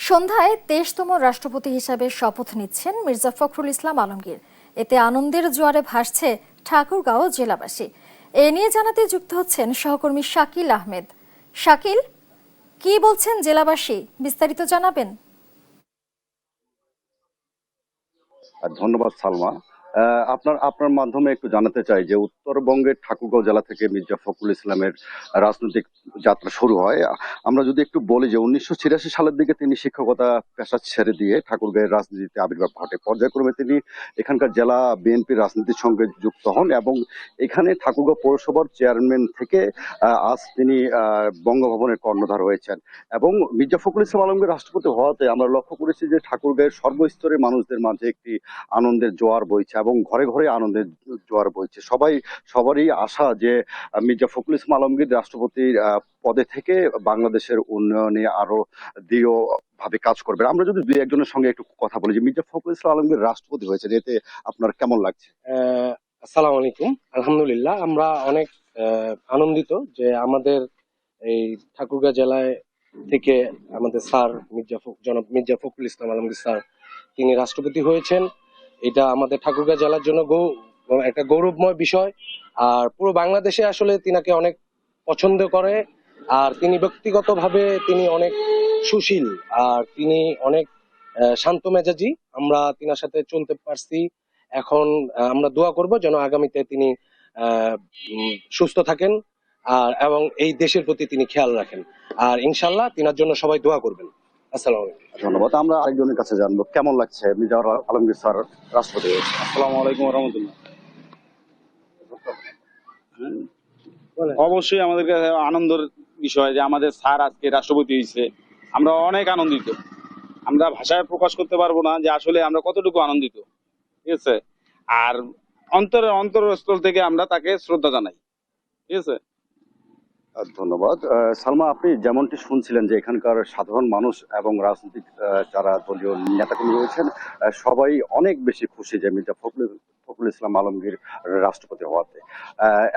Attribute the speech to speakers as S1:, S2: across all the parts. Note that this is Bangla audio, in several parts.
S1: সন্ধ্যায় ২৩তম রাষ্ট্রপতি হিসাবে শপথ নিচ্ছেন মির্জা ফখরুল ইসলাম আলমগীর। এতে আনন্দের জোয়ারে ভাসছে ঠাকুরগাঁও জেলাবাসী। এ নিয়ে জানাতে যুক্ত হচ্ছেন সহকর্মী শাকিল আহমেদ। শাকিল, কি বলছেন জেলাবাসী, বিস্তারিত জানাবেন?
S2: ধন্যবাদ সালমা। আপনার আপনার মাধ্যমে একটু জানাতে চাই যে উত্তরবঙ্গের ঠাকুরগাঁও জেলা থেকে মির্জা ফখরুল ইসলামের রাজনৈতিক যাত্রা শুরু হয়। আমরা যদি একটু বলি যে 1986 সালের দিকে তিনি শিক্ষকতা পেশা ছেড়ে দিয়ে ঠাকুরগাঁয়ের রাজনীতিতে আবির্ভাব ঘটে। পর্যায়ক্রমে তিনি এখানকার জেলা বিএনপির রাজনীতির সঙ্গে যুক্ত হন এবং এখানে ঠাকুরগাঁও পৌরসভার চেয়ারম্যান থেকে আজ তিনি বঙ্গভবনের কর্ণধার হয়েছেন। এবং মির্জা ফখরুল ইসলাম আলমগীর রাষ্ট্রপতি হওয়াতে আমরা লক্ষ্য করেছি যে ঠাকুরগাঁয়ের সর্বস্তরের মানুষদের মাঝে একটি আনন্দের জোয়ার বইছে এবং ঘরে ঘরে আনন্দের জোয়ার বইছে। সবারই আশা যে মির্জা ফখরুল ইসলাম আলমগীর রাষ্ট্রপতির পদে থেকে বাংলাদেশের উন্নয়নে আরো দৃঢ় ভাবে কাজ করবেন। আমরা যদি দুই একজনের সঙ্গে একটু কথা বলি যে মির্জা ফখরুল ইসলাম আলমগীর রাষ্ট্রপতি হয়েছে, এতে আপনার কেমন লাগছে?
S3: আসসালামু আলাইকুম। আলহামদুলিল্লাহ, আমরা অনেক আনন্দিত যে আমাদের এই ঠাকুরগাঁও জেলায় থেকে আমাদের স্যার জনাব মির্জা ফখরুল ইসলাম আলমগীর স্যার তিনি রাষ্ট্রপতি হয়েছেন। এটা আমাদের ঠাকুরগাঁও জেলার জন্য একটা গৌরবময় বিষয়। আর পুরো বাংলাদেশে আসলে তিনাকে অনেক পছন্দ করে। আর তিনি ব্যক্তিগতভাবে তিনি অনেক সুশীল, আর তিনি অনেক শান্ত মেজাজি। আমরা তিনার সাথে চলতে পারছি। এখন আমরা দোয়া করব যেন আগামীতে তিনি সুস্থ থাকেন আর এবং এই দেশের প্রতি তিনি খেয়াল রাখেন। আর ইনশাল্লাহ তিনার জন্য সবাই দোয়া করবেন। আসসালামু আলাইকুম।
S2: ধন্যবাদ। আমরা আরেকজনের কাছে জানবো কেমন লাগছে মির্জা আলমগীর স্যার রাষ্ট্রপতি হয়েছে।
S4: আসসালামু আলাইকুম রহমতুল্লাহ। অবশ্যই আমাদের কাছে আনন্দের বিষয় যে আমাদের স্যার আজকে রাষ্ট্রপতি হয়েছে। আমরা অনেক আনন্দিত, আমরা ভাষায় প্রকাশ করতে পারবো না যে আসলে আমরা কতটুকু আনন্দিত। ঠিক আছে, আর অন্তরস্থল থেকে আমরা তাকে শ্রদ্ধা জানাই। ঠিক আছে,
S2: ধন্যবাদ। সালমা, আপনি যেমনটি শুনছিলেন যে এখানকার সাধারণ মানুষ এবং রাজনৈতিক যারা দলীয় নেতাকর্মী রয়েছেন সবাই অনেক বেশি খুশি যে মির্জা ফখরুল ইসলাম আলমগীর রাষ্ট্রপতি হওয়াতে।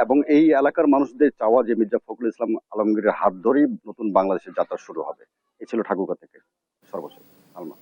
S2: এবং এই এলাকার মানুষদের চাওয়া যে মির্জা ফখরুল ইসলাম আলমগীরের হাত ধরেই নতুন বাংলাদেশের যাত্রা শুরু হবে। এই ছিল ঠাকুরগাঁও থেকে সর্বশেষ সালমা।